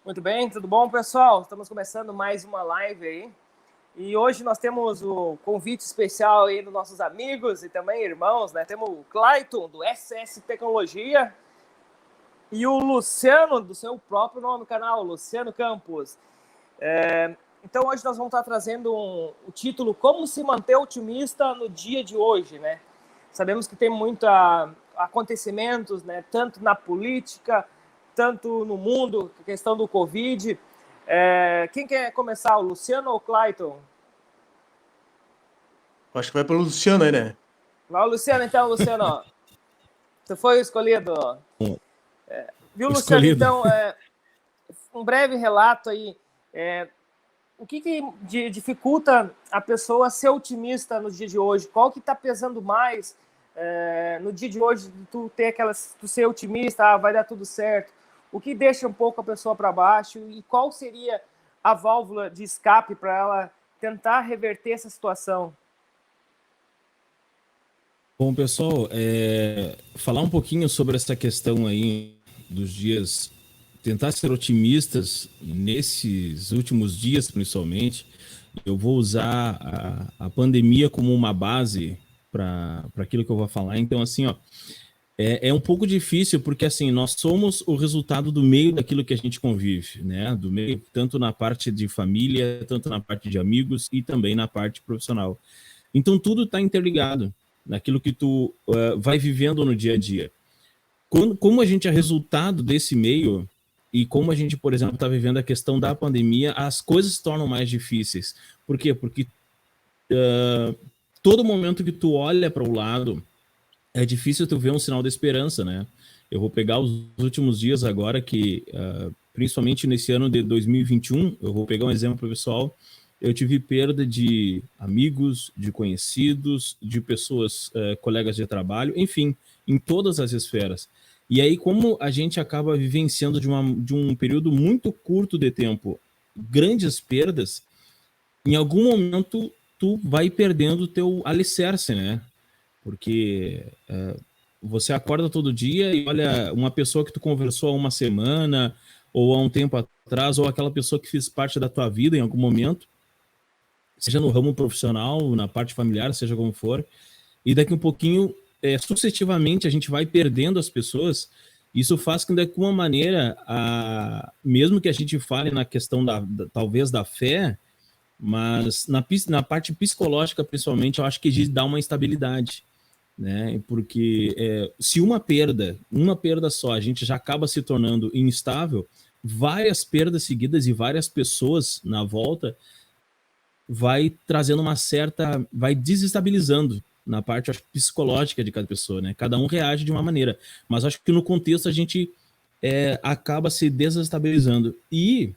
Muito bem, tudo bom, pessoal? Estamos começando mais uma live aí. E hoje nós temos o convite especial aí dos nossos amigos e também irmãos, né? Temos o Clayton, do SS Tecnologia, e o Luciano, do seu próprio nome no canal, Luciano Campos. Então hoje nós vamos estar trazendo o título Como se manter otimista no dia de hoje, né? Sabemos que tem muitos acontecimentos, né? Tanto na política, tanto no mundo, a questão do Covid. Quem quer começar, o Luciano ou o Clayton? Acho que vai pelo Luciano aí, né? Vai o Luciano, então, Luciano. Você foi o escolhido. Viu, Luciano? Escolhido. Então, um breve relato aí. O que dificulta a pessoa ser otimista no dia de hoje? Qual que está pesando mais no dia de hoje de tu ter tu ser otimista, vai dar tudo certo? O que deixa um pouco a pessoa para baixo e qual seria a válvula de escape para ela tentar reverter essa situação? Bom, pessoal, falar um pouquinho sobre essa questão aí dos dias, tentar ser otimistas nesses últimos dias, principalmente. Eu vou usar a pandemia como uma base para aquilo que eu vou falar. Então, assim, ó, é um pouco difícil porque, assim, nós somos o resultado do meio daquilo que a gente convive, né? Do meio, tanto na parte de família, tanto na parte de amigos e também na parte profissional. Então, tudo está interligado naquilo que tu vai vivendo no dia a dia. Como a gente é resultado desse meio e como a gente, por exemplo, está vivendo a questão da pandemia, as coisas se tornam mais difíceis. Por quê? Porque todo momento que tu olha para o lado, é difícil tu ver um sinal de esperança, né? Eu vou pegar os últimos dias agora que, principalmente nesse ano de 2021, eu vou pegar um exemplo pessoal. Eu tive perda de amigos, de conhecidos, de pessoas, colegas de trabalho, enfim, em todas as esferas. E aí, como a gente acaba vivenciando de um período muito curto de tempo grandes perdas, em algum momento tu vai perdendo o teu alicerce, né? Porque você acorda todo dia e olha uma pessoa que tu conversou há uma semana, ou há um tempo atrás, ou aquela pessoa que fez parte da tua vida em algum momento, seja no ramo profissional, na parte familiar, seja como for, e daqui um pouquinho, sucessivamente, a gente vai perdendo as pessoas. Isso faz com que, de alguma maneira, mesmo que a gente fale na questão talvez da fé, mas na parte psicológica, principalmente, eu acho que a gente dá uma instabilidade, né? Porque se uma perda só, a gente já acaba se tornando instável, várias perdas seguidas e várias pessoas na volta vai trazendo vai desestabilizando na parte, acho, psicológica de cada pessoa, né? Cada um reage de uma maneira, mas acho que no contexto a gente acaba se desestabilizando. E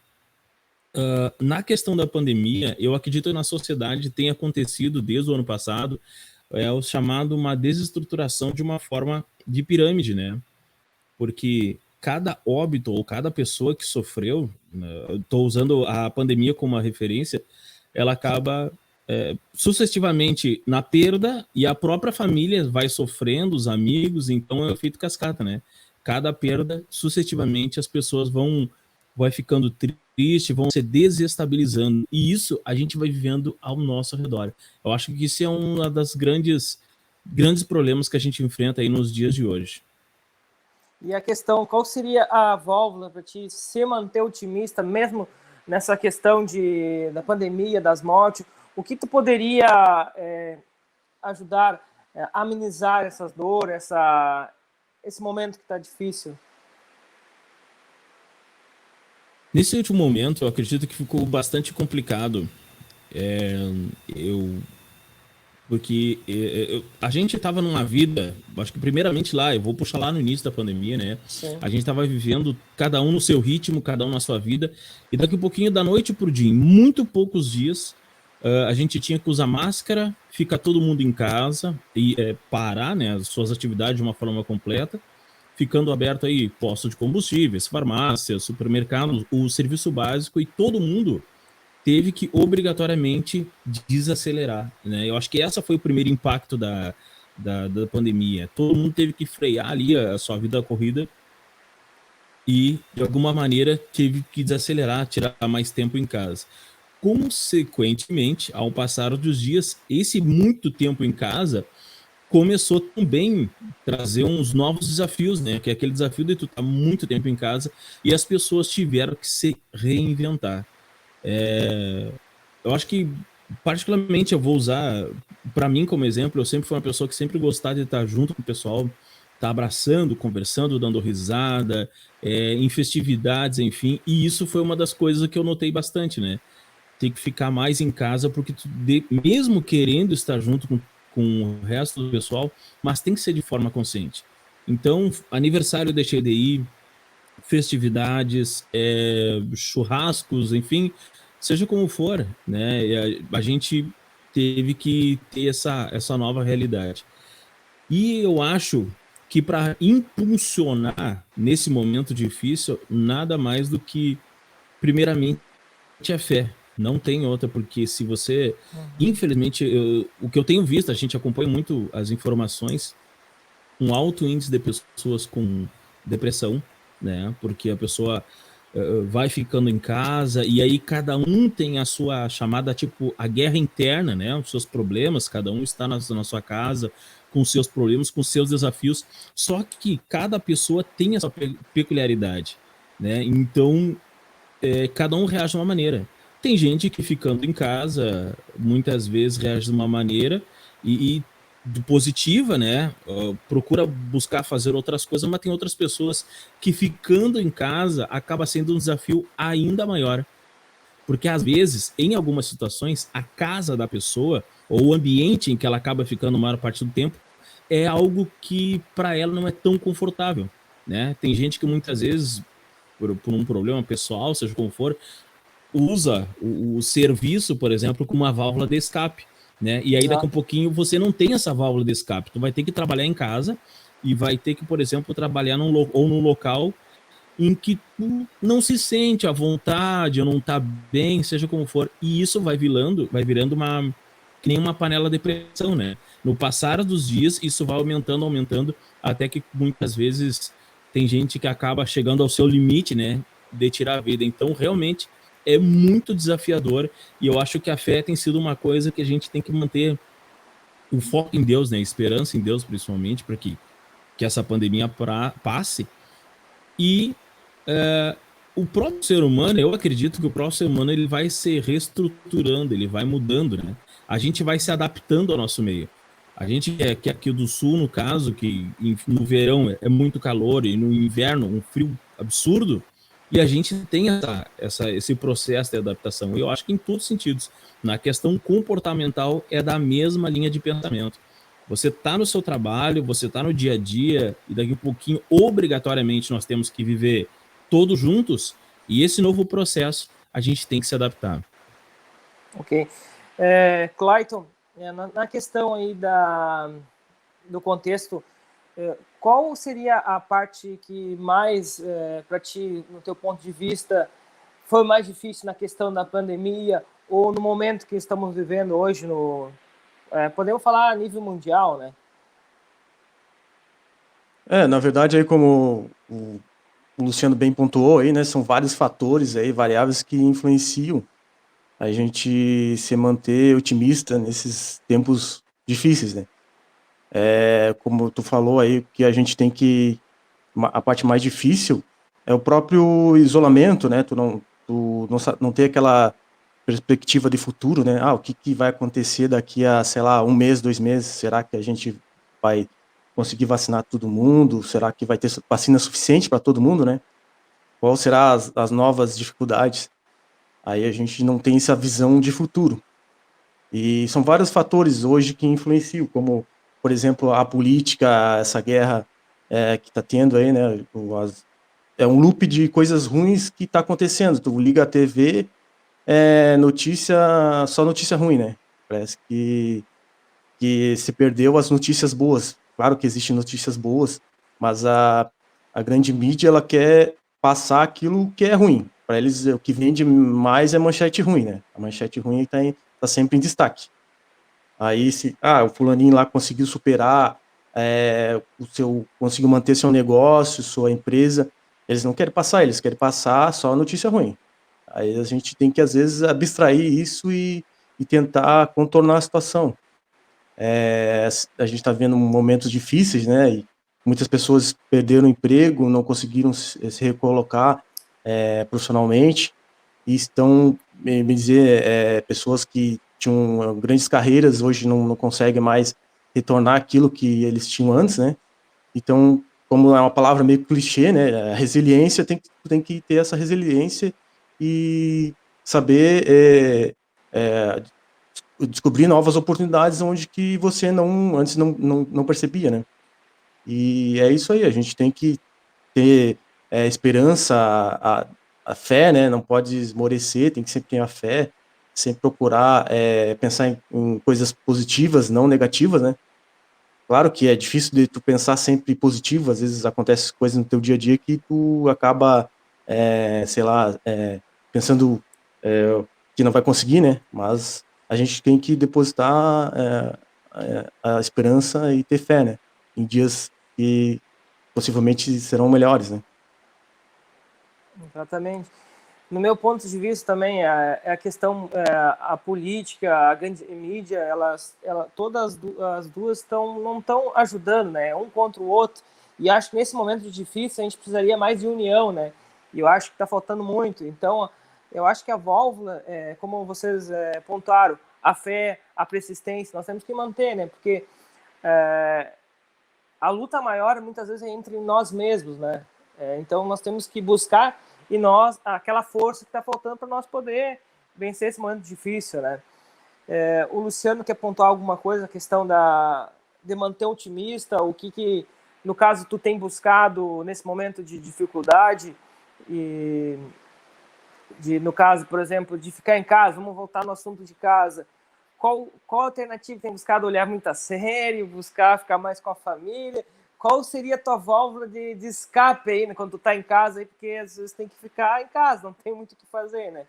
na questão da pandemia, eu acredito que na sociedade tem acontecido desde o ano passado o chamado uma desestruturação de uma forma de pirâmide, né? Porque cada óbito ou cada pessoa que sofreu, estou usando a pandemia como uma referência, ela acaba sucessivamente na perda e a própria família vai sofrendo, os amigos, então é o efeito cascata, né? Cada perda, sucessivamente, as pessoas vai ficando tristes, vão se desestabilizando. E isso a gente vai vivendo ao nosso redor. Eu acho que isso é um das grandes problemas que a gente enfrenta aí nos dias de hoje. E a questão, qual seria a válvula para te se manter otimista, mesmo nessa questão da pandemia, das mortes? O que tu poderia ajudar a amenizar essas dores, esse momento que está difícil? Nesse último momento, eu acredito que ficou bastante complicado. Porque a gente estava numa vida, acho que primeiramente lá, eu vou puxar lá no início da pandemia, né? Sim. A gente estava vivendo cada um no seu ritmo, cada um na sua vida, e daqui a pouquinho, da noite pro dia, em muito poucos dias, a gente tinha que usar máscara, ficar todo mundo em casa e parar, né, as suas atividades de uma forma completa, ficando aberto aí postos de combustíveis, farmácias, supermercados, o serviço básico, e todo mundo teve que obrigatoriamente desacelerar, né? Eu acho que essa foi o primeiro impacto da pandemia. Todo mundo teve que frear ali a sua vida corrida e, de alguma maneira, tive que desacelerar, tirar mais tempo em casa. Consequentemente, ao passar dos dias, esse muito tempo em casa começou também a trazer uns novos desafios, né? Que é aquele desafio de tu estar muito tempo em casa e as pessoas tiveram que se reinventar. Eu acho que, particularmente, eu vou usar para mim como exemplo. Eu sempre fui uma pessoa que sempre gostava de estar junto com o pessoal, estar abraçando, conversando, dando risada, em festividades, enfim. E isso foi uma das coisas que eu notei bastante, né? Tem que ficar mais em casa, porque mesmo querendo estar junto com o resto do pessoal, mas tem que ser de forma consciente. Então, aniversário eu deixei de ir, festividades, churrascos, enfim, seja como for, né? A gente teve que ter essa nova realidade. E eu acho que para impulsionar nesse momento difícil, nada mais do que, primeiramente, a fé. Não tem outra, porque se você. Infelizmente, o que eu tenho visto, a gente acompanha muito as informações, um alto índice de pessoas com depressão, né? Porque a pessoa vai ficando em casa e aí cada um tem a sua chamada, tipo, a guerra interna, né? Os seus problemas, cada um está na sua casa com seus problemas, com seus desafios, só que cada pessoa tem a sua peculiaridade, né? Então, cada um reage de uma maneira. Tem gente que ficando em casa, muitas vezes reage de uma maneira e positiva, né? Procura buscar fazer outras coisas, mas tem outras pessoas que ficando em casa acaba sendo um desafio ainda maior. Porque às vezes, em algumas situações, a casa da pessoa ou o ambiente em que ela acaba ficando a maior parte do tempo é algo que para ela não é tão confortável, né? Tem gente que muitas vezes por um problema pessoal, seja como for, usa o serviço, por exemplo, como uma válvula de escape, né? E aí daqui a um pouquinho você não tem essa válvula de escape, tu vai ter que trabalhar em casa e vai ter que, por exemplo, trabalhar num local em que tu não se sente à vontade, ou não tá bem, seja como for, e isso vai virando uma que nem uma panela de pressão, né? No passar dos dias, isso vai aumentando, aumentando, até que muitas vezes tem gente que acaba chegando ao seu limite, né, de tirar a vida. Então, realmente é muito desafiador e eu acho que a fé tem sido uma coisa que a gente tem que manter o foco em Deus, né, esperança em Deus, principalmente, para que essa pandemia passe. E o próprio ser humano, eu acredito que o próprio ser humano ele vai se reestruturando, ele vai mudando, né? A gente vai se adaptando ao nosso meio. A gente que é aqui do sul, no caso, que no verão é muito calor e no inverno um frio absurdo, e a gente tem esse processo de adaptação. E eu acho que em todos os sentidos. Na questão comportamental é da mesma linha de pensamento. Você está no seu trabalho, você está no dia a dia, e daqui a pouquinho, obrigatoriamente, nós temos que viver todos juntos, e esse novo processo a gente tem que se adaptar. Ok. Clayton, na questão aí do contexto, qual seria a parte que mais, para ti, no teu ponto de vista, foi mais difícil na questão da pandemia ou no momento que estamos vivendo hoje, podemos falar a nível mundial, né? Na verdade, aí como o Luciano bem pontuou aí, né, são vários fatores aí, variáveis que influenciam a gente se manter otimista nesses tempos difíceis, né? Como tu falou aí, que a gente tem que a parte mais difícil é o próprio isolamento, né? Tu não ter aquela perspectiva de futuro, né? O que vai acontecer daqui a, sei lá, 1 mês, 2 meses? Será que a gente vai conseguir vacinar todo mundo? Será que vai ter vacina suficiente para todo mundo, né? Qual será as novas dificuldades? Aí a gente não tem essa visão de futuro. E são vários fatores hoje que influenciam, como, por exemplo, a política, essa guerra que está tendo aí, né? É um loop de coisas ruins que está acontecendo. Tu liga a TV, só notícia ruim, né? Parece que se perdeu as notícias boas. Claro que existem notícias boas, mas a grande mídia ela quer passar aquilo que é ruim. Para eles, o que vende mais é manchete ruim, né? A manchete ruim tá sempre em destaque. Aí, o fulaninho lá conseguiu superar, conseguiu manter seu negócio, sua empresa, Eles não querem passar, eles querem passar só notícia ruim. Aí a gente tem que, às vezes, abstrair isso e tentar contornar a situação. A gente está vendo momentos difíceis, né? E muitas pessoas perderam o emprego, não conseguiram se recolocar profissionalmente e estão, me dizer, pessoas que tinham grandes carreiras hoje não conseguem mais retornar aquilo que eles tinham antes, né? Então, como é uma palavra meio clichê, né? A resiliência tem que ter essa resiliência e saber descobrir novas oportunidades onde que você antes não percebia, né? E é isso aí, a gente tem que ter esperança, a fé, né? Não pode esmorecer, tem que sempre ter a fé, sempre procurar pensar em coisas positivas, não negativas, né? Claro que é difícil de tu pensar sempre positivo, às vezes acontece coisas no teu dia a dia que tu acaba, sei lá, pensando que não vai conseguir, né? Mas a gente tem que depositar a esperança e ter fé, né? Em dias que possivelmente serão melhores, né? Exatamente. No meu ponto de vista também, é a questão, a política, a grande mídia, todas as duas não estão ajudando, né? Um contra o outro. E acho que nesse momento difícil a gente precisaria mais de união, né? E eu acho que está faltando muito. Então, eu acho que a válvula, como vocês pontuaram, a fé, a persistência, nós temos que manter, né? Porque a luta maior muitas vezes é entre nós mesmos, né? Então, nós temos que buscar e aquela força que está faltando para nós poder vencer esse momento difícil, né? O Luciano quer pontuar alguma coisa, a questão de manter otimista, o que no caso tu tem buscado nesse momento de dificuldade e no caso, por exemplo, de ficar em casa, vamos voltar no assunto de casa, qual alternativa tem buscado? Olhar muito a sério, buscar ficar mais com a família? Qual seria a tua válvula de escape aí, né, quando tu tá em casa, aí, porque às vezes tem que ficar em casa, não tem muito o que fazer, né?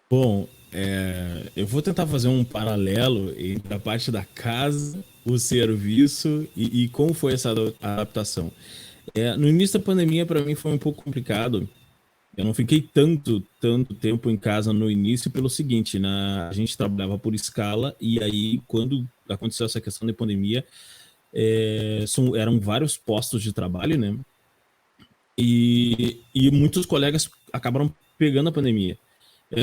Bom, eu vou tentar fazer um paralelo entre a parte da casa, o serviço e como foi essa adaptação. No início da pandemia, para mim, foi um pouco complicado. Eu não fiquei tanto tempo em casa no início pelo seguinte, a gente trabalhava por escala e aí quando aconteceu essa questão da pandemia, eram vários postos de trabalho, né? E muitos colegas acabaram pegando a pandemia,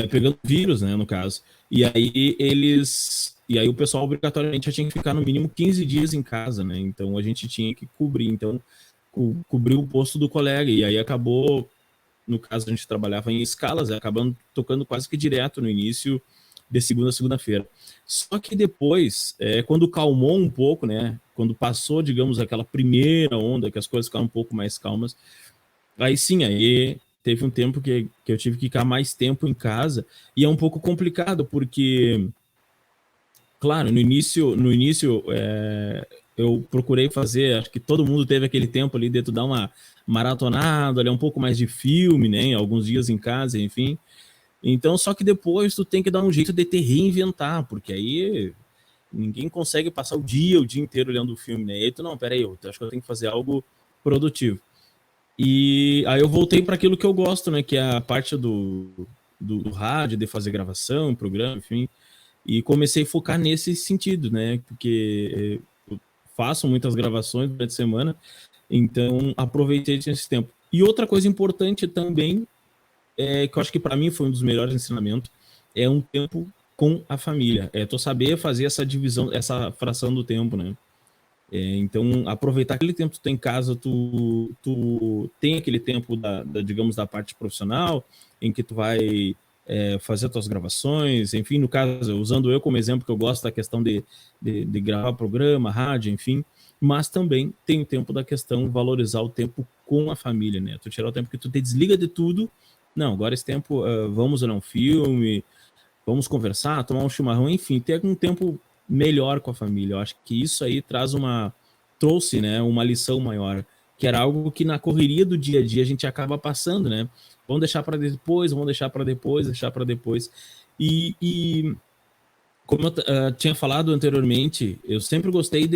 pegando vírus, né, no caso. E aí o pessoal obrigatoriamente tinha que ficar no mínimo 15 dias em casa, né? Então a gente tinha que cobrir, então cobrir o posto do colega e aí acabou. No caso, a gente trabalhava em escalas, acabando tocando quase que direto no início de segunda a segunda-feira. Só que depois, quando calmou um pouco, né? Quando passou, digamos, aquela primeira onda, que as coisas ficaram um pouco mais calmas, aí sim, aí teve um tempo que eu tive que ficar mais tempo em casa, e é um pouco complicado, porque, claro, no início eu procurei fazer, acho que todo mundo teve aquele tempo ali de tu dar uma maratonada, ali um pouco mais de filme, né? Alguns dias em casa, enfim. Então, só que depois tu tem que dar um jeito de te reinventar, porque aí ninguém consegue passar o dia inteiro olhando o filme, né? E aí tu, não, peraí, eu acho que eu tenho que fazer algo produtivo. E aí eu voltei para aquilo que eu gosto, né? Que é a parte do rádio, de fazer gravação, programa, enfim. E comecei a focar nesse sentido, né? Porque eu faço muitas gravações durante a semana, então aproveitei esse tempo. E outra coisa importante também, que eu acho que para mim foi um dos melhores ensinamentos, é um tempo com a família. Tu saber fazer essa divisão, essa fração do tempo, né? Então, aproveitar aquele tempo que tu tem em casa, tu tem aquele tempo digamos, da parte profissional, em que tu vai fazer as tuas gravações, enfim, no caso, usando eu como exemplo, que eu gosto da questão de gravar programa, rádio, enfim, mas também tem o tempo da questão valorizar o tempo com a família, né? Tu tirar o tempo que tu te desliga de tudo, não, agora esse tempo, vamos olhar um filme, vamos conversar, tomar um chimarrão, enfim, ter um tempo melhor com a família. Eu acho que isso aí trouxe, né, uma lição maior, que era algo que na correria do dia a dia a gente acaba passando, né? Vamos deixar para depois, vamos deixar para depois, deixar para depois. E como eu tinha falado anteriormente, eu sempre gostei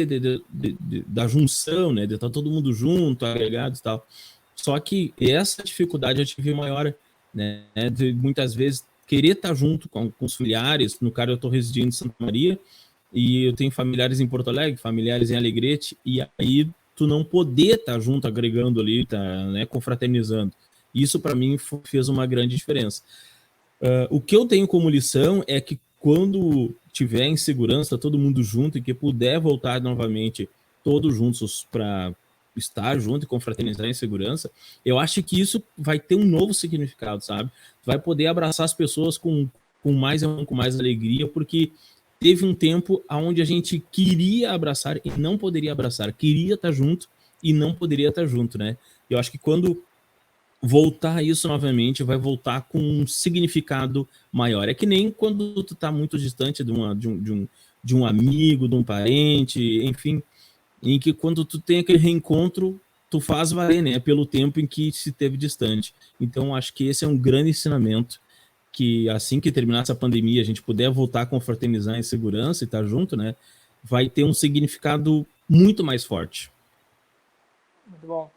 da junção, né? De estar todo mundo junto, agregado e tal. Só que essa dificuldade eu tive maior, né? De muitas vezes querer estar junto com os familiares. No caso, eu estou residindo em Santa Maria e eu tenho familiares em Porto Alegre, familiares em Alegrete, e aí tu não poder estar junto, agregando ali, tá, né? Confraternizando. Isso, para mim, fez uma grande diferença. O que eu tenho como lição é que quando tiver em segurança, todo mundo junto e que puder voltar novamente todos juntos para estar junto e confraternizar em segurança, eu acho que isso vai ter um novo significado, sabe? Vai poder abraçar as pessoas com mais alegria, porque teve um tempo onde a gente queria abraçar e não poderia abraçar, queria estar junto e não poderia estar junto, né? Eu acho que quando voltar isso novamente vai voltar com um significado maior. É que nem quando tu tá muito distante de um amigo, de um parente, enfim, em que quando tu tem aquele reencontro, tu faz valer, né? Pelo tempo em que se teve distante. Então, acho que esse é um grande ensinamento, que assim que terminar essa pandemia, a gente puder voltar a confraternizar em segurança e estar junto, né? Vai ter um significado muito mais forte. Muito bom.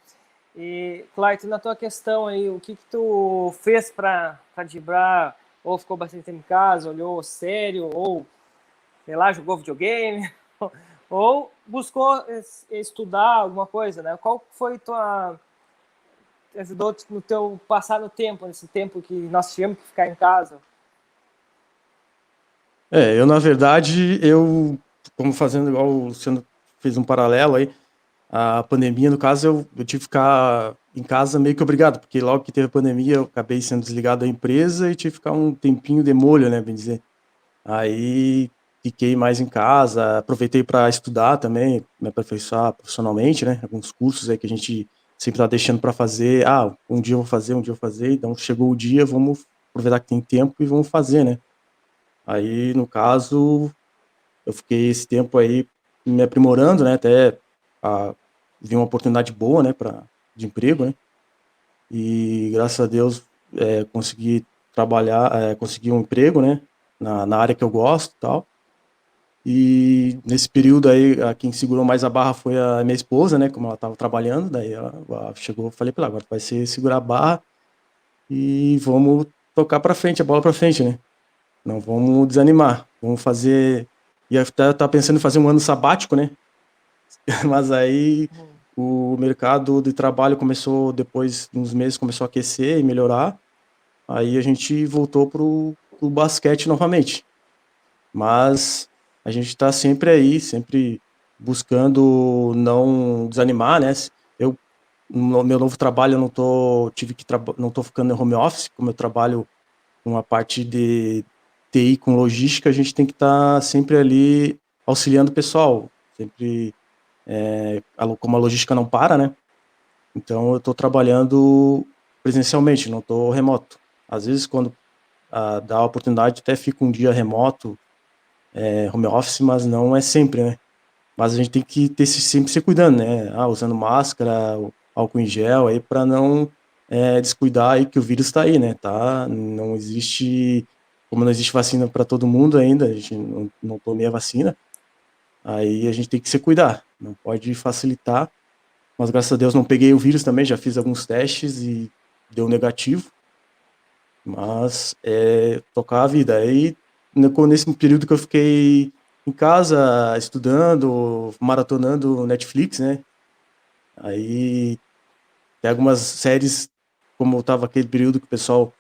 E, Clayton, na tua questão aí, o que tu fez para driblar? Ou ficou bastante tempo em casa, olhou sério, ou, sei lá, jogou videogame, ou buscou estudar alguma coisa, né? Qual foi ajudou no teu passar no tempo, nesse tempo que nós tivemos que ficar em casa? Eu, na verdade, como fazendo igual o Luciano fez um paralelo aí, a pandemia, no caso, eu tive que ficar em casa meio que obrigado, porque logo que teve a pandemia eu acabei sendo desligado da empresa e tive que ficar um tempinho de molho, né, bem dizer. Aí fiquei mais em casa, aproveitei para estudar também, me aperfeiçoar profissionalmente, né, alguns cursos aí que a gente sempre tá deixando para fazer, um dia eu vou fazer, um dia eu vou fazer, então chegou o dia, vamos aproveitar que tem tempo e vamos fazer, né. Aí, no caso, eu fiquei esse tempo aí me aprimorando, né, até vi uma oportunidade boa, né, de emprego, né, e graças a Deus consegui trabalhar, consegui um emprego, né, na área que eu gosto e tal. E nesse período aí, quem segurou mais a barra foi a minha esposa, né, como ela estava trabalhando, daí ela chegou, eu falei para ela, agora vai ser segurar a barra e vamos tocar para frente, a bola para frente, né. Não vamos desanimar, vamos fazer. E até tá pensando em fazer um ano sabático, né? Mas aí o mercado de trabalho começou, depois de uns meses, começou a aquecer e melhorar. Aí a gente voltou pro basquete novamente. Mas a gente está sempre aí, sempre buscando não desanimar, né? Eu, no meu novo trabalho, eu não tô ficando em home office, como eu trabalho com a parte de TI com logística, a gente tem que estar sempre ali auxiliando o pessoal, sempre, como a logística não para, né? Então eu estou trabalhando presencialmente, não estou remoto. Às vezes, quando dá a oportunidade, até fica um dia remoto, home office, mas não é sempre, né? Mas a gente tem que sempre se cuidando, né? Usando máscara, álcool em gel aí para não descuidar aí que o vírus está aí, né? Tá? Não existe, como não existe vacina para todo mundo ainda, a gente não tomei a vacina, aí a gente tem que se cuidar, não pode facilitar. Mas graças a Deus não peguei o vírus também, já fiz alguns testes e deu negativo. Mas tocar a vida. Aí nesse período que eu fiquei em casa estudando, maratonando Netflix, né? Aí tem algumas séries, como estava aquele período que o pessoal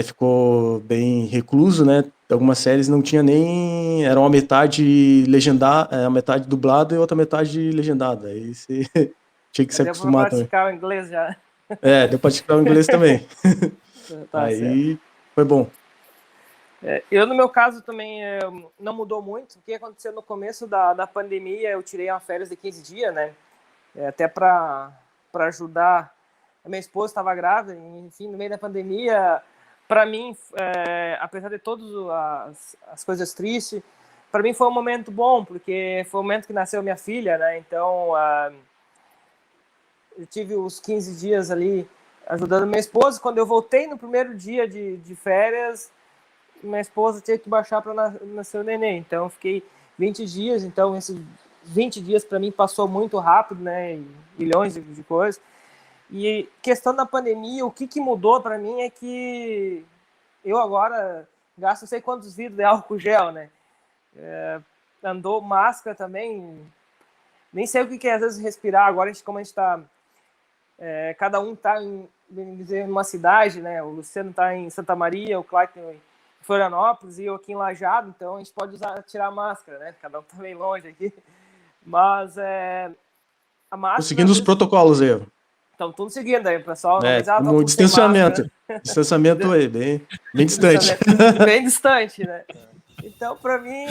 ficou bem recluso, né? Algumas séries não tinha nem. Era uma metade legendada, a metade dublada e outra metade legendada. Aí você tinha que se Deu para acostumar também. praticar o inglês já. Deu para praticar o inglês também. Tá Aí certo. foi bom. Eu, no meu caso, também não mudou muito. O que aconteceu no começo da pandemia, eu tirei uma férias de 15 dias, né? Até para ajudar. A minha esposa estava grávida, enfim, no meio da pandemia, para mim, apesar de todas as coisas tristes, para mim foi um momento bom, porque foi o momento que nasceu minha filha, né? Então, eu tive os 15 dias ali ajudando minha esposa. Quando eu voltei no primeiro dia de férias, minha esposa teve que baixar para nascer o neném. Então, eu fiquei 20 dias. Então, esses 20 dias para mim passou muito rápido, né? E milhões de coisas. E questão da pandemia, o que mudou para mim é que eu agora gasto não sei quantos litros de álcool gel, né? Andou máscara também. Nem sei o que é às vezes respirar. Agora, como a gente está... cada um está em uma cidade, né? O Luciano está em Santa Maria, o Clayton em Florianópolis e eu aqui em Lajeado, então a gente pode tirar a máscara, né? Cada um está bem longe aqui. Mas a máscara... Seguindo os protocolos aí. Estão tudo seguindo aí, pessoal. Um distanciamento. Distanciamento aí, bem distante. Bem distante, né? Então, para mim,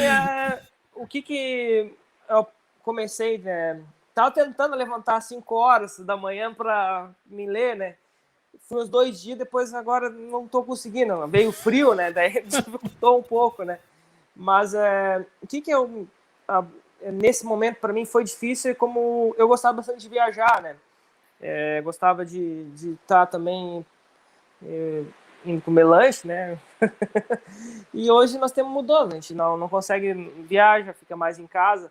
o que eu comecei, né? Tava tentando levantar às 5 horas da manhã para me ler, né? Fui uns 2 dias, depois agora não tô conseguindo. Veio frio, né? Daí dificultou um pouco, né? Mas o que eu... nesse momento, para mim, foi difícil, como eu gostava bastante de viajar, né? Gostava de estar também indo comer lanche, né? E hoje nós temos mudando, a gente não consegue viajar, fica mais em casa.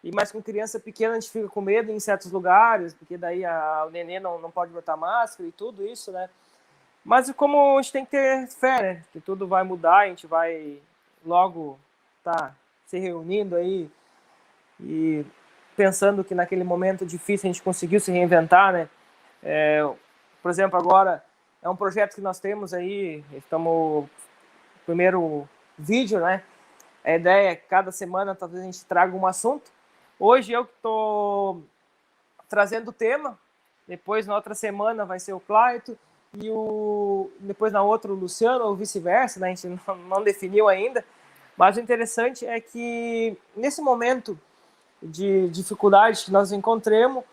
E mais com criança pequena, a gente fica com medo em certos lugares, porque daí o neném não pode botar máscara e tudo isso, né? Mas como a gente tem que ter fé, né? Que tudo vai mudar, a gente vai logo se reunindo aí e pensando que naquele momento difícil a gente conseguiu se reinventar, né? Por exemplo, agora é um projeto que nós temos aí, estamos primeiro vídeo, né? A ideia é que cada semana talvez a gente traga um assunto. Hoje eu que estou trazendo o tema, depois na outra semana vai ser o Clayton e depois na outra o Luciano, ou vice-versa, né? A gente não definiu ainda, mas o interessante é que nesse momento de dificuldade que nós encontremos,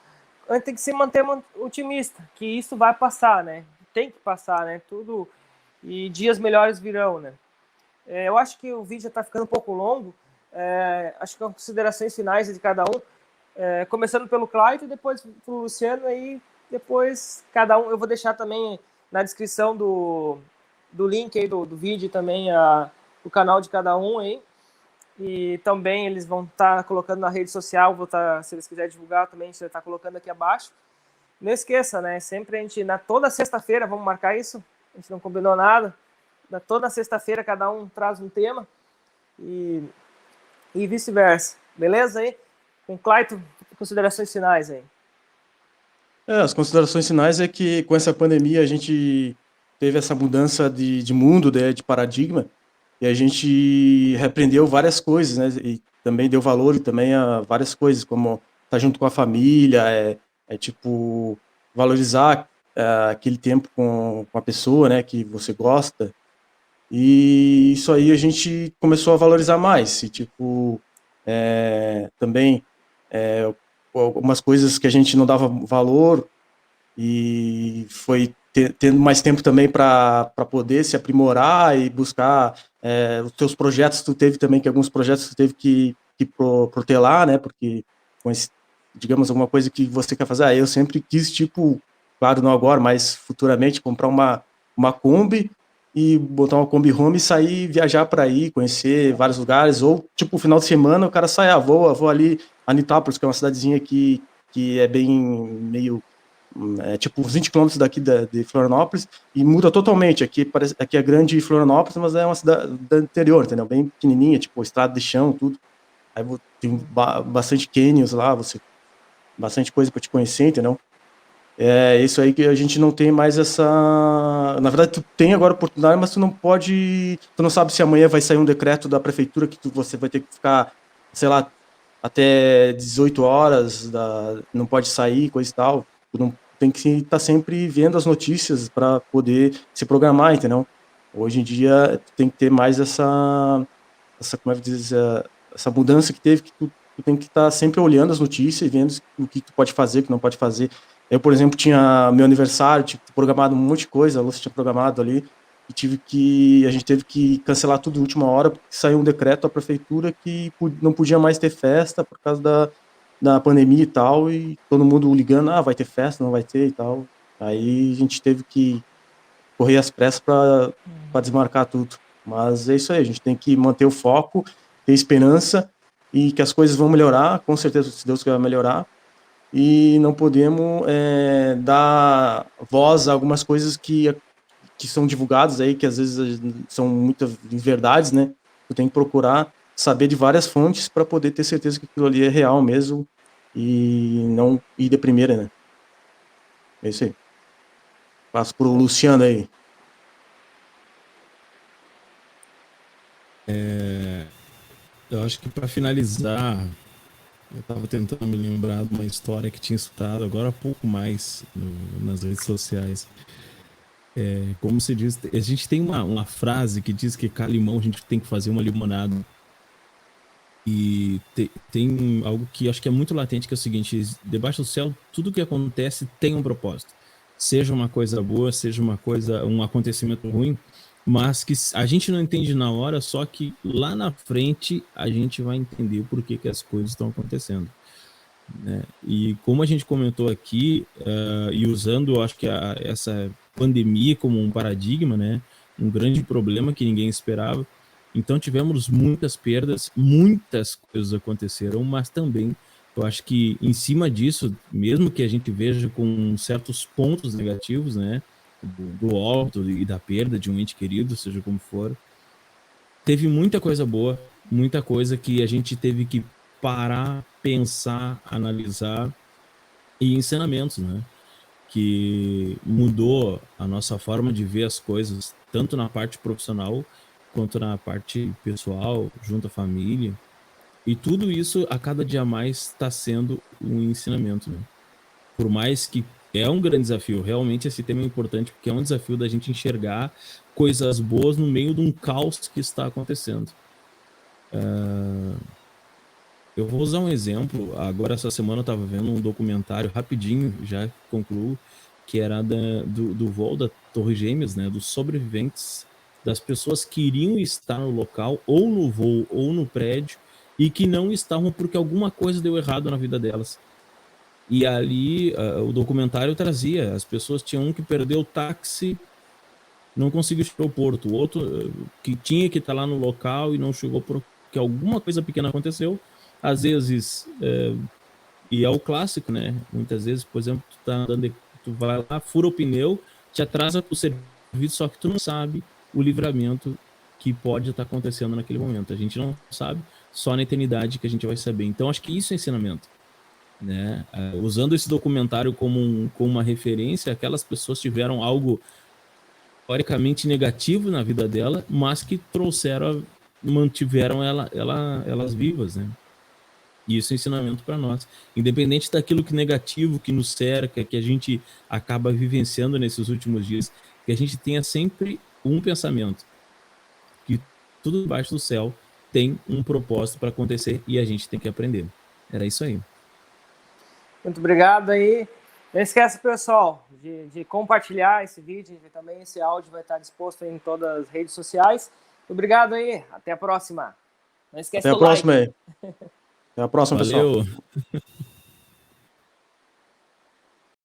a gente tem que se manter otimista, que isso vai passar, né? Tem que passar, né? Tudo, e dias melhores virão, né? Eu acho que o vídeo já está ficando um pouco longo. Acho que as considerações finais de cada um, começando pelo Clayton e depois pelo Luciano, aí depois cada um, eu vou deixar também na descrição do link aí do vídeo também o canal de cada um aí, e também eles vão estar colocando na rede social, se eles quiserem divulgar também, a gente vai estar colocando aqui abaixo. Não esqueça, né, sempre a gente, toda sexta-feira, vamos marcar isso, a gente não combinou nada, toda sexta-feira cada um traz um tema e vice-versa, beleza aí? Com o Clayton, considerações finais aí. As considerações finais é que com essa pandemia a gente teve essa mudança de mundo, de paradigma, e a gente reaprendeu várias coisas, né? E também deu valor também a várias coisas, como estar junto com a família, tipo valorizar aquele tempo com a pessoa, né, que você gosta. E isso aí a gente começou a valorizar mais. E, tipo, também algumas coisas que a gente não dava valor e foi tendo mais tempo também para poder se aprimorar e buscar os teus projetos. Tu teve também que alguns projetos tu teve que protelar, né? Porque, digamos, alguma coisa que você quer fazer. Eu sempre quis, tipo, claro, não agora, mas futuramente, comprar uma Kombi e botar uma Kombi Home e sair, viajar para aí, conhecer vários lugares, ou tipo, final de semana o cara sai, vou ali a Nitápolis, que é uma cidadezinha que é bem meio, tipo, 20 quilômetros daqui de Florianópolis, e muda totalmente, aqui é grande Florianópolis, mas é uma cidade do interior, entendeu? Bem pequenininha, tipo, estrada de chão, tudo, aí tem bastante canyons lá, bastante coisa para te conhecer, entendeu? Isso aí que a gente não tem mais essa... Na verdade, tu tem agora a oportunidade, mas tu não pode... Tu não sabe se amanhã vai sair um decreto da prefeitura que você vai ter que ficar, sei lá, até 18 horas, não pode sair, coisa e tal. Tu não tem que estar sempre vendo as notícias para poder se programar, entendeu? Hoje em dia, tu tem que ter mais essa como é que diz, essa mudança que teve, que tu tem que estar sempre olhando as notícias e vendo o que tu pode fazer, o que não pode fazer. Eu, por exemplo, tinha meu aniversário, tinha programado um monte de coisa, a Lúcia tinha programado ali, e a gente teve que cancelar tudo de última hora, porque saiu um decreto da prefeitura que não podia mais ter festa por causa da pandemia e tal, e todo mundo ligando, vai ter festa, não vai ter e tal. Aí a gente teve que correr às pressas para desmarcar tudo. Mas é isso aí, a gente tem que manter o foco, ter esperança e que as coisas vão melhorar, com certeza, se Deus quer melhorar, e não podemos dar voz a algumas coisas que são divulgadas aí, que às vezes são muitas verdades, né? Tu tem que procurar saber de várias fontes para poder ter certeza que aquilo ali é real mesmo e não ir de primeira, né? É isso aí. Passo pro Luciano aí. Eu acho que para finalizar, eu estava tentando me lembrar de uma história que tinha escutado agora há pouco mais nas redes sociais. Como se diz, a gente tem uma frase que diz que cada limão a gente tem que fazer uma limonada. E tem algo que acho que é muito latente, que é o seguinte: debaixo do céu, tudo que acontece tem um propósito. Seja uma coisa boa, seja um acontecimento ruim, mas que a gente não entende na hora, só que lá na frente a gente vai entender o porquê que as coisas estão acontecendo, né? E como a gente comentou aqui, e usando, acho que essa pandemia como um paradigma, né? Um grande problema que ninguém esperava. Então tivemos muitas perdas, muitas coisas aconteceram, mas também eu acho que em cima disso, mesmo que a gente veja com certos pontos negativos, né? Do óbito e da perda de um ente querido, seja como for, teve muita coisa boa, muita coisa que a gente teve que parar, pensar, analisar, e ensinamentos, né? Que mudou a nossa forma de ver as coisas, tanto na parte profissional quanto na parte pessoal, junto à família. E tudo isso, a cada dia mais, está sendo um ensinamento, né? Por mais que é um grande desafio, realmente esse tema é importante, porque é um desafio da gente enxergar coisas boas no meio de um caos que está acontecendo. Eu vou usar um exemplo. Agora, essa semana, eu estava vendo um documentário, rapidinho, já concluo, que era do voo da Torre Gêmeas, né? Dos sobreviventes, das pessoas que iriam estar no local, ou no voo, ou no prédio, e que não estavam porque alguma coisa deu errado na vida delas. E ali, o documentário trazia, as pessoas tinham um que perdeu o táxi, não conseguiu chegar ao porto, o outro que tinha que estar lá no local e não chegou porque alguma coisa pequena aconteceu. Às vezes, e é o clássico, né? Muitas vezes, por exemplo, tu tá andando, tu vai lá, fura o pneu, te atrasa pro serviço, só que tu não sabe o livramento que pode estar acontecendo naquele momento. A gente não sabe, só na eternidade que a gente vai saber. Então, acho que isso é ensinamento, né? Usando esse documentário como uma referência, aquelas pessoas tiveram algo teoricamente negativo na vida dela, mas que mantiveram elas vivas, né? E isso é ensinamento para nós. Independente daquilo que negativo que nos cerca, que a gente acaba vivenciando nesses últimos dias, que a gente tenha sempre um pensamento, que tudo debaixo do céu tem um propósito para acontecer e a gente tem que aprender. Era isso aí. Muito obrigado aí. Não esquece, pessoal, de compartilhar esse vídeo e também esse áudio vai estar disposto em todas as redes sociais. Obrigado aí. Até a próxima. Não esquece Até a do like. próxima aí. Até a próxima, pessoal. Valeu.